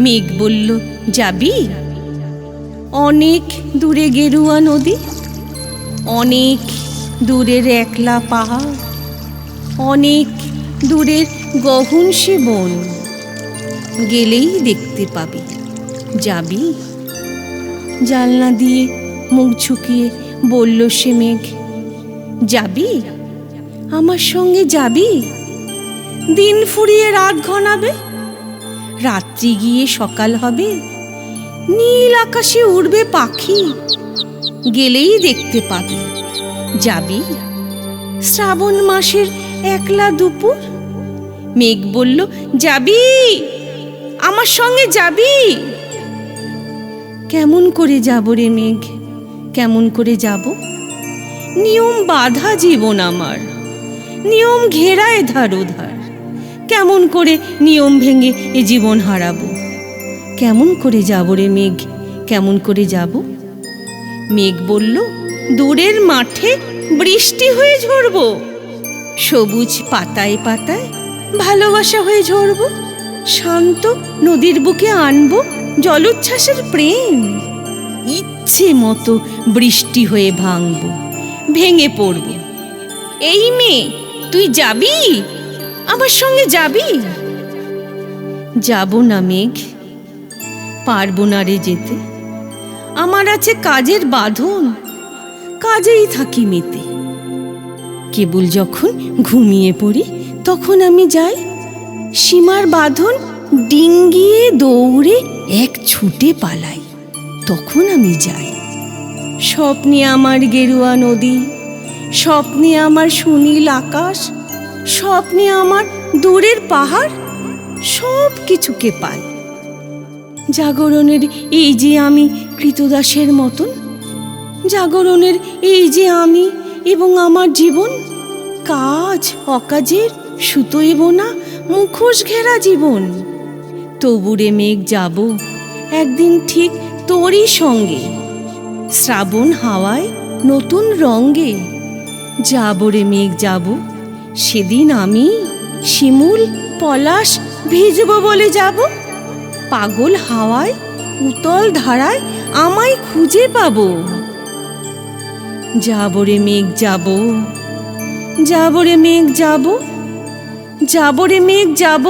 মেঘ বলল, যাবি? অনেক দূরে গেরুয়া নদী, অনেক দূরের একলা পাহাড়, অনেক দূরের গহন সে বন, গেলেই দেখতে পাবি। যাবি? জানলা দিয়ে মুখ ঝুঁকিয়ে বলল সে মেঘ, যাবি? আমার সঙ্গে যাবি? দিন ফুরিয়ে রাত ঘনাবে, রাত্রি গিয়ে সকাল হবে, নীল আকাশে উড়বে পাখি, গেলেই দেখতে পাবি। যাবি? শ্রাবণ মাসের একলা দুপুর। মেঘ বলল, যাবি? আমার সঙ্গে যাবি? কেমন করে যাব রে মেঘ, কেমন করে যাব? নিয়ম বাঁধা জীবন আমার, নিয়ম ঘেরা এধার ওধার। কেমন করে নিয়ম ভেঙে এ জীবন হারাবো? কেমন করে যাব রে মেঘ, কেমন করে যাব? মেঘ বলল, দূরের মাঠে বৃষ্টি হয়ে ঝরব, সবুজ পাতায় পাতায় ভালোবাসা হয়ে ঝরব, শান্ত নদীর বুকে আনবো জলোচ্ছ্বাসের প্রেম। ইচ্ছে মতো বৃষ্টি হয়ে ভাঙব, ভেঙে পড়ব। এই মেয়ে, তুই যাবি? আমার সঙ্গে যাবি? যাব না মেঘ, পারবো না রে যেতে। আমার আছে কাজের বাঁধন, কাজেই থাকি মেতে। কেবল যখন ঘুমিয়ে পড়ি তখন আমি যাই, সীমার বাঁধন ডিঙ্গিয়ে দৌড়ে এক ছুটে পালাই, তখন আমি যাই। স্বপ্নে আমার গেরুয়া নদী, স্বপ্নে আমার সুনীল আকাশ, স্বপ্নে আমার দূরের পাহাড়, সব কিছুকে পাই। জাগরণের এই যে আমি কৃতদাসের মতন, জাগরণের এই যে আমি এবং আমার জীবন, কাজ অকাজের সুতোয় বোনা মুখোশ ঘেরা জীবন। তবুরে মেঘ যাব একদিন ঠিক তোরই সঙ্গে, শ্রাবণ হাওয়ায় নতুন রঙ্গে। যাব রে মেঘ যাব, সেদিন আমি শিমুল পলাশ ভিজব বলে যাব। পাগল হাওয়ায় উতল ধারায় আমায় খুঁজে পাবো। যাব রে মেঘ যাব, যাব রে মেঘ যাব, যাব রে মেঘ যাব।